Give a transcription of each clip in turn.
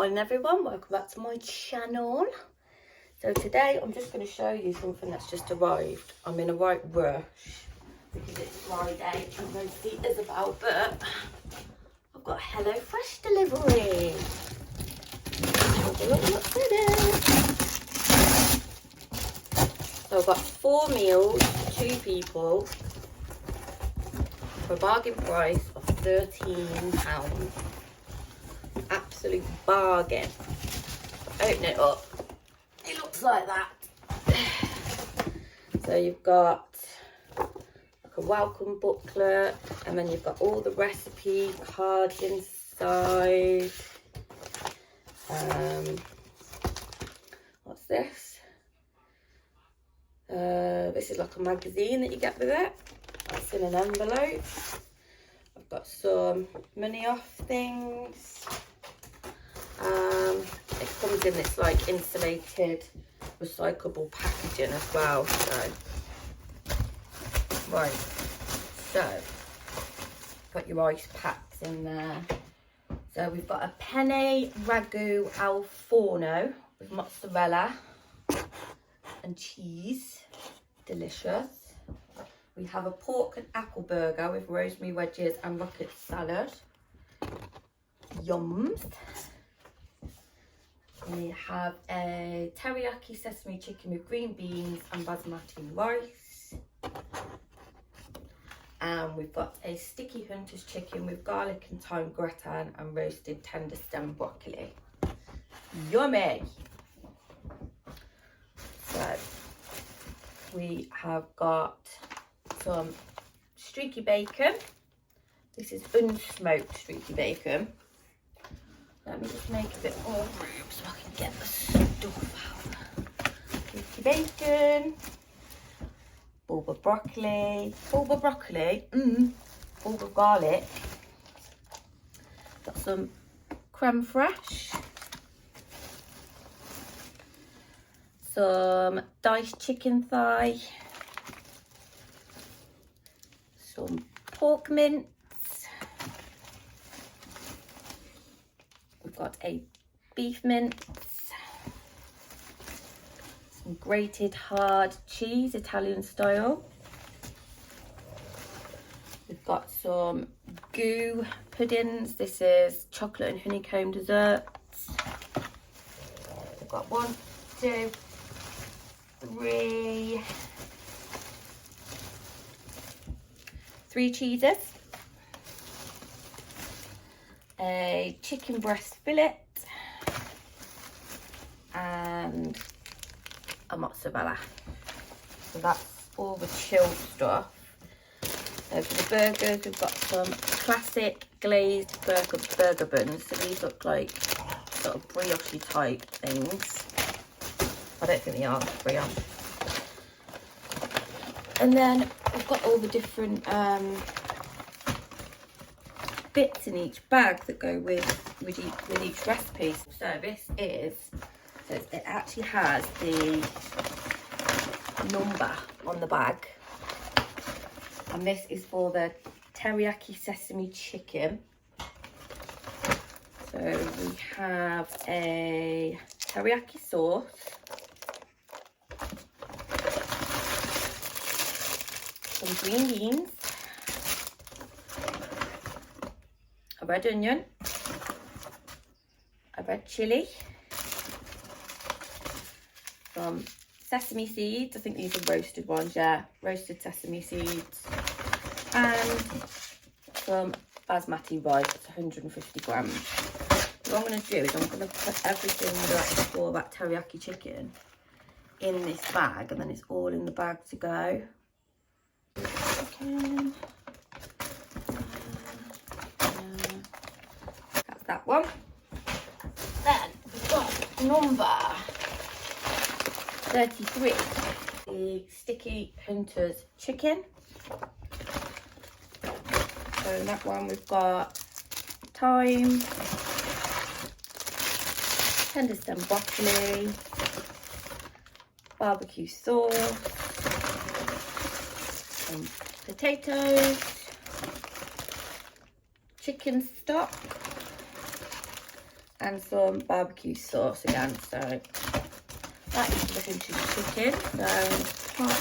morning everyone, welcome back to my channel. So today I'm just going to show you something that's just arrived. I'm in a right rush because it's Friday and no theatre's about, but I've got HelloFresh delivery. What's in it? So I've got 4 meals for 2 people for a bargain price of £13. Absolute bargain. Open it up, it looks like that. So you've got like a welcome booklet, and then you've got all the recipe cards inside. What's this? This is like a magazine that you get with it. It's in an envelope. I've got some money off things. It comes in this like insulated recyclable packaging as well. So right, so got your ice packs in there. So we've got a Penne Ragu al forno with mozzarella and cheese, delicious. We have a pork and apple burger with rosemary wedges and rocket salad, yums. We have a teriyaki sesame chicken with green beans and basmati rice. And we've got a sticky hunter's chicken with garlic and thyme gratin and roasted tender stem broccoli. Yummy! So we have got some streaky bacon. This is unsmoked streaky bacon. Let me just make a bit more room so I can get the stuff out. Streaky bacon, bulgur broccoli, bulgur garlic. Got some creme fraiche, some diced chicken thigh, some pork mince. We've got a beef mince, some grated hard cheese, Italian style. We've got some goo puddings. This is chocolate and honeycomb desserts. We've got 1, 2, 3 cheeses, a chicken breast fillet, and a mozzarella. So that's all the chilled stuff. So for the burgers, we've got some classic glazed burger buns. So these look like sort of brioche type things. I don't think they are brioche. And then we've got all the different bits in each bag that go with each recipe. So this is, so it actually has the number on the bag, and this is for the teriyaki sesame chicken. So we have a teriyaki sauce, some green beans, a red onion, a red chilli, some sesame seeds. I think these are roasted ones, yeah, roasted sesame seeds, and some basmati rice. It's 150 grams. What I'm going to do is I'm going to put everything that is for that teriyaki chicken in this bag, and then it's all in the bag to go. That's that one. Then we've got number 33, the sticky hunter's chicken. So in that one we've got thyme, tender stem broccoli, barbecue sauce, some potatoes, chicken stock, and some barbecue sauce again. So that is the fish and chicken. So pop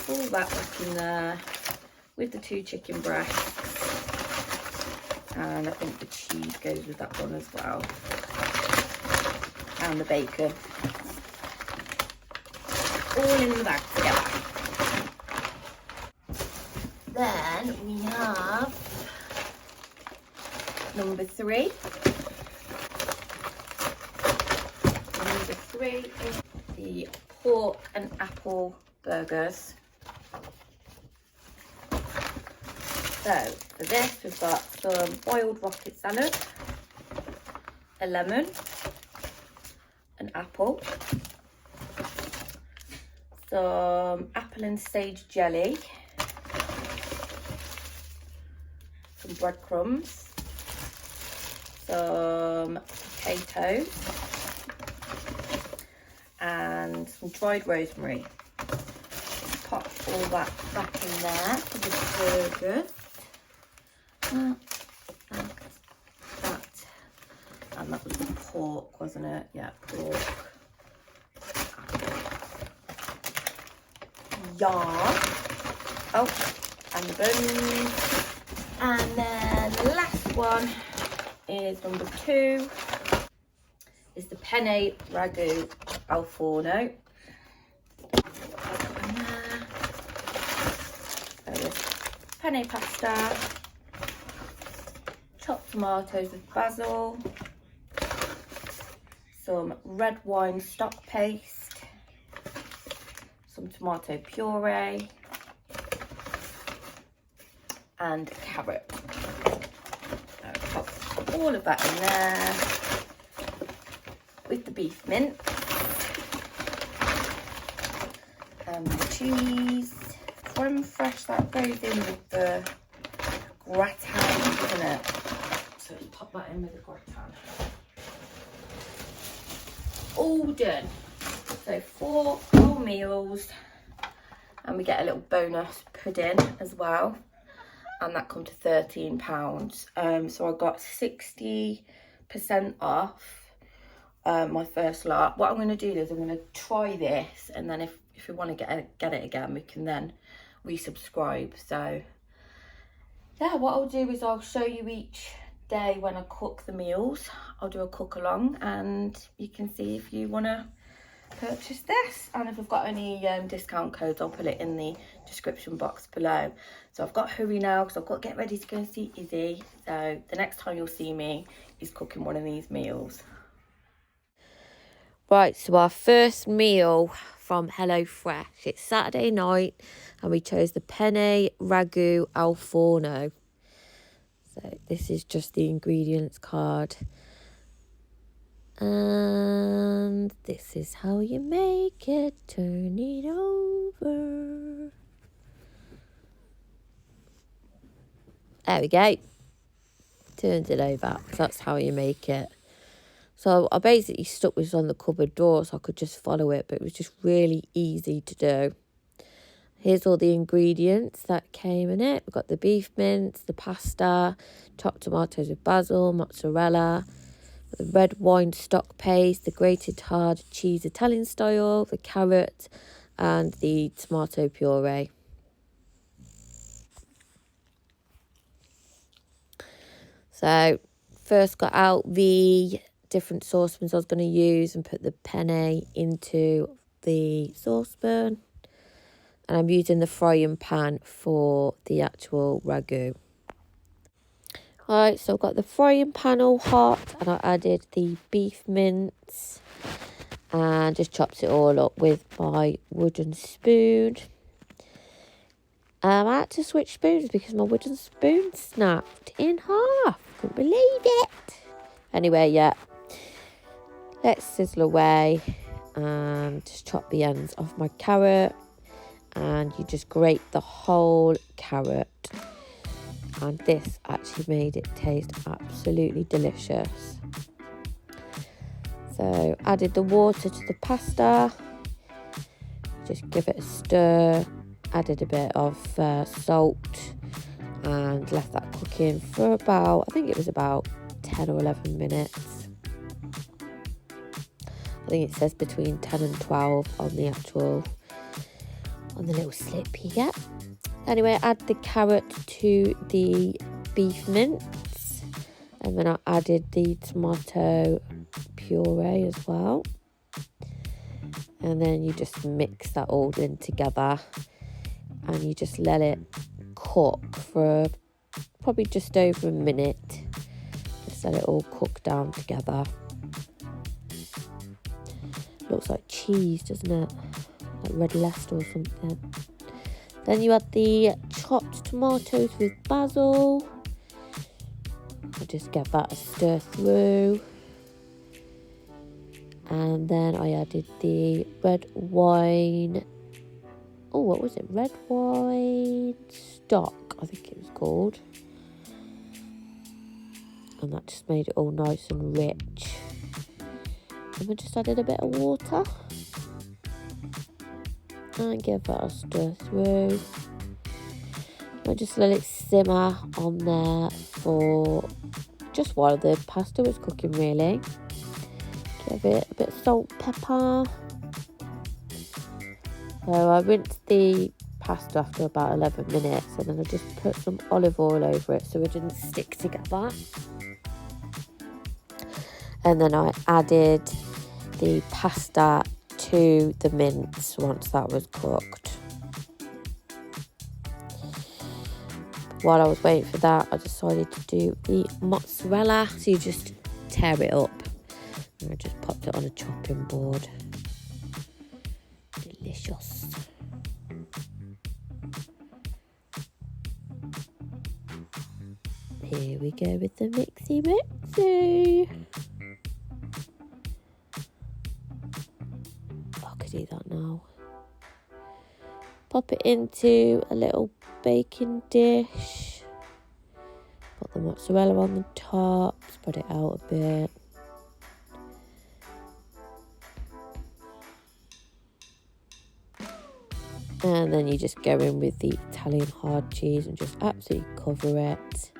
all that back in there with the 2 chicken breasts. And I think the cheese goes with that one as well. And the bacon. All in the bag together. Then we have number 3. Number 3 is the pork and apple burgers. So for this we've got some boiled rocket salad, a lemon, an apple, some apple and sage jelly, some breadcrumbs, some potatoes, and some dried rosemary. Pop all that back in there for the burgers. And that was the pork, wasn't it? Yeah, pork. Yeah. Oh, and the buns. And then the last one is number 2. Is the Penne Ragu al forno. Penne pasta, chopped tomatoes with basil, some red wine stock paste, some tomato puree, and carrot. I'll pop all of that in there with the beef mince and the cheese. Creme fresh, that goes in with the gratin, isn't it? So just pop that in with the gratin. All done. So 4 whole meals, and we get a little bonus pudding as well, and that come to £13. So I got 60% off my first lot. What I'm going to do is I'm going to try this, and then if we want to get it again, we can then resubscribe. So yeah, what I'll do is I'll show you each day when I cook the meals. I'll do a cook along, and you can see if you want to purchase this, and if I've got any discount codes, I'll put it in the description box below. So I've got to hurry now because I've got to get ready to go and see Izzy. So the next time you'll see me is cooking one of these meals. Right, so our first meal from HelloFresh. It's Saturday night and we chose the Penne Ragu al forno. So this is just the ingredients card. And this is how you make it. Turn it over. There we go. Turned it over. That's how you make it. So I basically stuck this on the cupboard door so I could just follow it, but it was just really easy to do. Here's all the ingredients that came in it. We've got the beef mince, the pasta, chopped tomatoes with basil, mozzarella, the red wine stock paste, the grated hard cheese Italian style, the carrot, and the tomato puree. So first got out the different saucepans I was going to use and put the penne into the saucepan, and I'm using the frying pan for the actual ragu. Alright, so I've got the frying pan all hot, and I added the beef mince and just chopped it all up with my wooden spoon. I had to switch spoons because my wooden spoon snapped in half. Couldn't believe it. Anyway, yeah. Let's sizzle away and just chop the ends off my carrot, and you just grate the whole carrot, and this actually made it taste absolutely delicious. So added the water to the pasta, just give it a stir, added a bit of salt, and left that cooking for about, I think it was about 10 or 11 minutes. think it says between 10 and 12 on the little slip you get. Anyway, add the carrot to the beef mince, and then I added the tomato puree as well. And then you just mix that all in together, and you just let it cook for probably just over a minute. Just let it all cook down together. Looks like cheese, doesn't it? Like red Leicester or something. Then you add the chopped tomatoes with basil. I'll just give that a stir through. And then I added the red wine. Oh, what was it? Red wine stock, I think it was called. And that just made it all nice and rich. And I just added a bit of water. And give that a stir through. I just let it simmer on there for just while the pasta was cooking, really. Give it a bit of salt, pepper. So I rinsed the pasta after about 11 minutes, and then I just put some olive oil over it so it didn't stick together. And then I added the pasta to the mince once that was cooked. While I was waiting for that, I decided to do the mozzarella. So you just tear it up. And I just popped it on a chopping board. Delicious. Here we go with the mixy. I could eat that now. Pop it into a little baking dish. Put the mozzarella on the top. Spread it out a bit. And then you just go in with the Italian hard cheese and just absolutely cover it.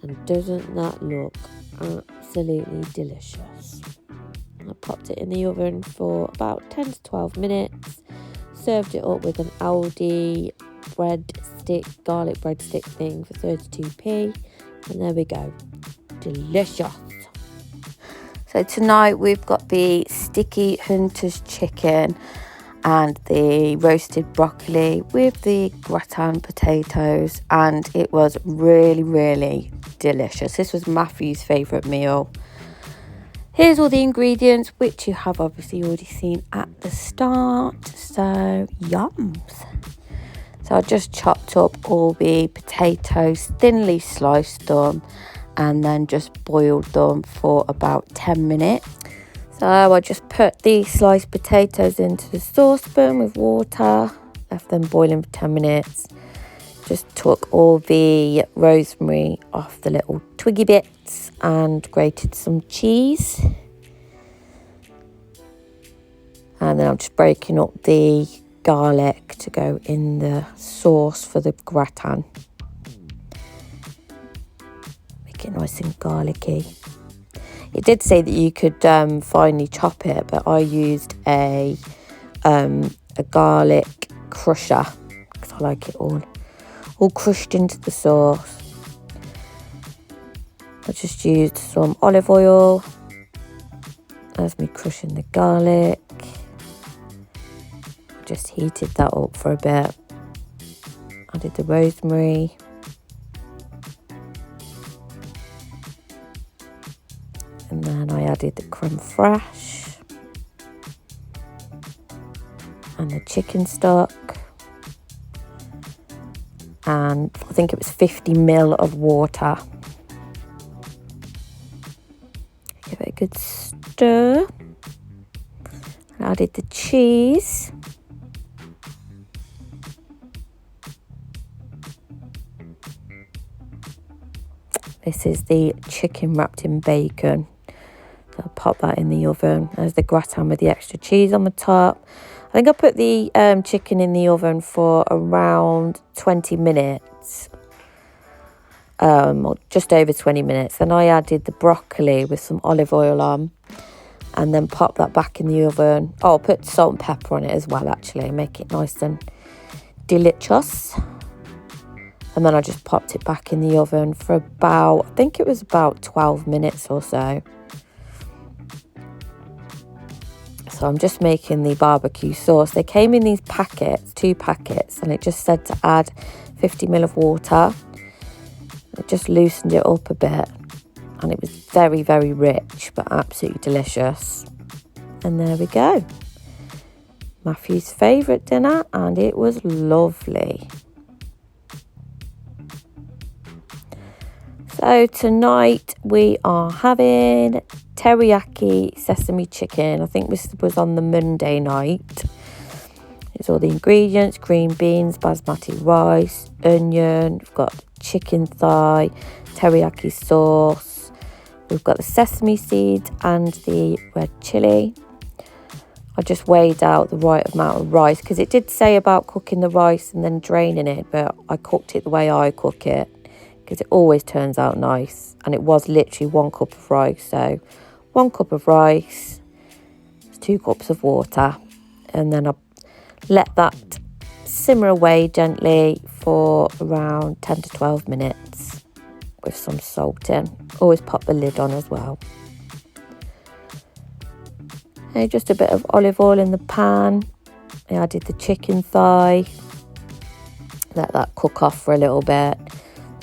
And doesn't that look absolutely delicious? I popped it in the oven for about 10 to 12 minutes. Served it up with an Aldi garlic breadstick thing for 32p. And there we go. Delicious. So tonight we've got the sticky Hunter's chicken and the roasted broccoli with the gratin potatoes, and it was really, really delicious. This was Matthew's favourite meal. Here's all the ingredients, which you have obviously already seen at the start. So, yums. So I just chopped up all the potatoes, thinly sliced them, and then just boiled them for about 10 minutes. So I just put the sliced potatoes into the saucepan with water, left them boiling for 10 minutes. Just took all the rosemary off the little twiggy bits and grated some cheese. And then I'm just breaking up the garlic to go in the sauce for the gratin. Make it nice and garlicky. It did say that you could finely chop it, but I used a garlic crusher because I like it all crushed into the sauce. I just used some olive oil as me crushing the garlic. Just heated that up for a bit. Added the rosemary. And then I added the creme fraiche and the chicken stock. And I think it was 50 ml of water. Give it a good stir. I added the cheese. This is the chicken wrapped in bacon. So I'll pop that in the oven. There's the gratin with the extra cheese on the top. I think I put the chicken in the oven for around 20 minutes. Or just over 20 minutes. Then I added the broccoli with some olive oil on. and then pop that back in the oven. Oh, I'll put salt and pepper on it as well, actually, make it nice and delicious. And then I just popped it back in the oven for about, I think it was about 12 minutes or so. So I'm just making the barbecue sauce. They came in these packets, 2 packets, and it just said to add 50 ml of water. It just loosened it up a bit, and it was very, very rich, but absolutely delicious. And there we go. Matthew's favourite dinner, and it was lovely. So tonight we are having teriyaki sesame chicken. I think this was on the Monday night. It's all the ingredients: green beans, basmati rice, onion. We've got chicken thigh, teriyaki sauce. We've got the sesame seeds and the red chilli. I just weighed out the right amount of rice because it did say about cooking the rice and then draining it, but I cooked it the way I cook it because it always turns out nice. And it was literally 1 cup of rice. So 1 cup of rice, 2 cups of water, and then I let that simmer away gently for around 10 to 12 minutes with some salt in. Always pop the lid on as well. And just a bit of olive oil in the pan. I added the chicken thigh. Let that cook off for a little bit,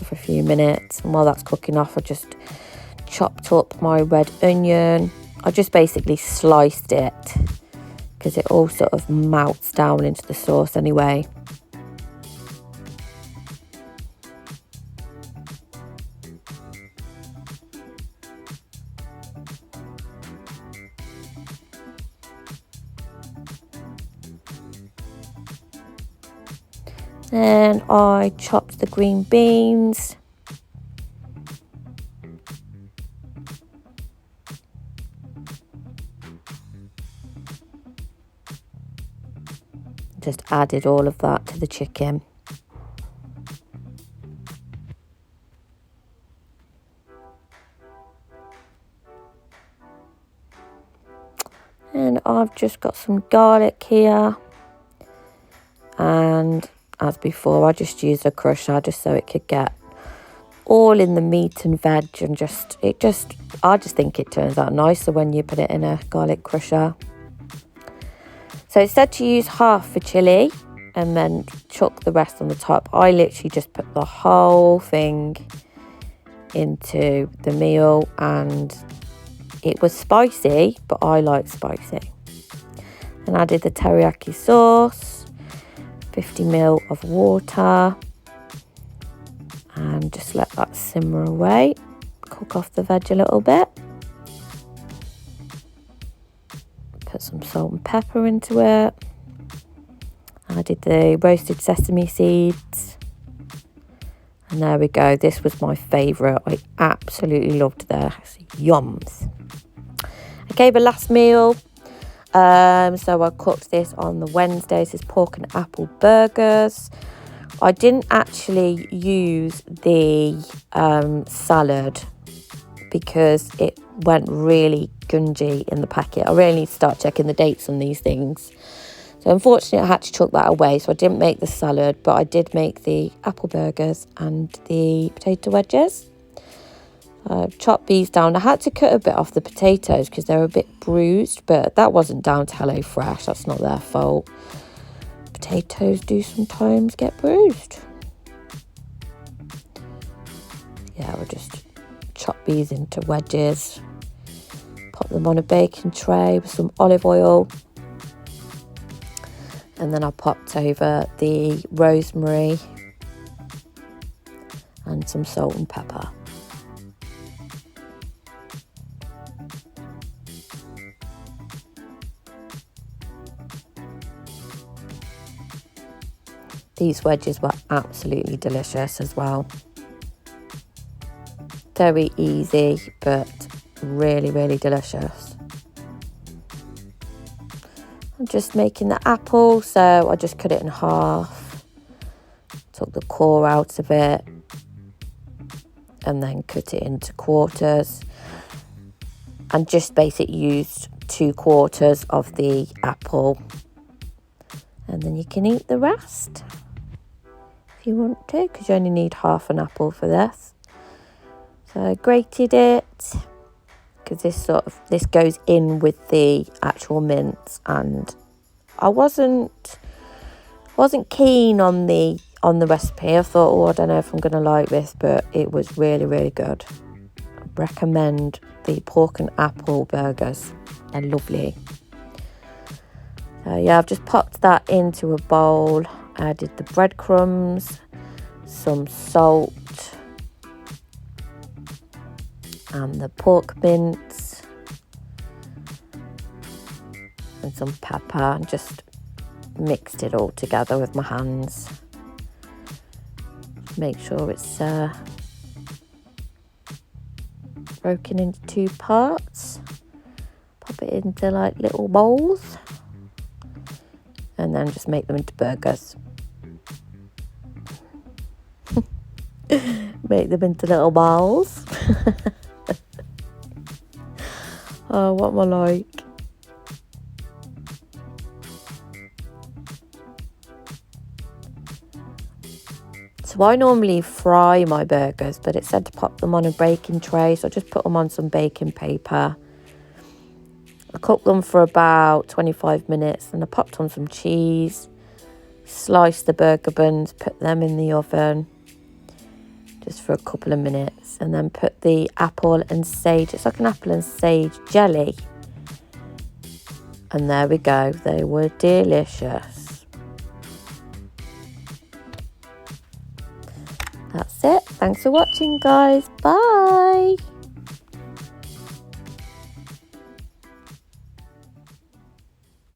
for a few minutes. And while that's cooking off, I just chopped up my red onion. I just basically sliced it because it all sort of melts down into the sauce anyway. Then I chopped the green beans. Just added all of that to the chicken. And I've just got some garlic here. And as before, I just used a crusher just so it could get all in the meat and veg, and I just think it turns out nicer when you put it in a garlic crusher. So it said to use half for chili and then chuck the rest on the top. I literally just put the whole thing into the meal, and it was spicy, but I like spicy. And added the teriyaki sauce, 50 ml of water, and just let that simmer away. Cook off the veg a little bit. Put some salt and pepper into it. Added the roasted sesame seeds. And there we go. This was my favourite. I absolutely loved this. Yums. I gave a last meal. So I cooked this on the Wednesday. This is pork and apple burgers. I didn't actually use the salad because it went really gungy in the packet. I really need to start checking the dates on these things. So unfortunately I had to chuck that away, so I didn't make the salad, but I did make the apple burgers and the potato wedges. Chopped these down. I had to cut a bit off the potatoes because they were a bit bruised, but that wasn't down to HelloFresh. That's not their fault. Potatoes do sometimes get bruised. Yeah, we'll just chop these into wedges. Pop them on a baking tray with some olive oil. And then I popped over the rosemary and some salt and pepper. These wedges were absolutely delicious as well. Very easy, but really, really delicious. I'm just making the apple, so I just cut it in half. Took the core out of it. And then cut it into quarters. And just basically used 2/4 of the apple, and then you can eat the rest if you want to, because you only need half an apple for this. So I grated it because this goes in with the actual mince, and I wasn't keen on the recipe. I thought, oh, I don't know if I'm going to like this, but it was really, really good. I recommend the pork and apple burgers. They're lovely. So yeah, I've just popped that into a bowl. Added the breadcrumbs, some salt, and the pork mince, and some pepper, and just mixed it all together with my hands. Make sure it's broken into 2 parts. Pop it into like little bowls, and then just make them into burgers. Make them into little balls. Oh, what am I like? So I normally fry my burgers, but it said to pop them on a baking tray, so I just put them on some baking paper. I cooked them for about 25 minutes, and I popped on some cheese, sliced the burger buns, put them in the oven just for a couple of minutes, and then put the apple and sage, it's like an apple and sage jelly. And there we go, they were delicious. That's it. Thanks for watching, guys. Bye.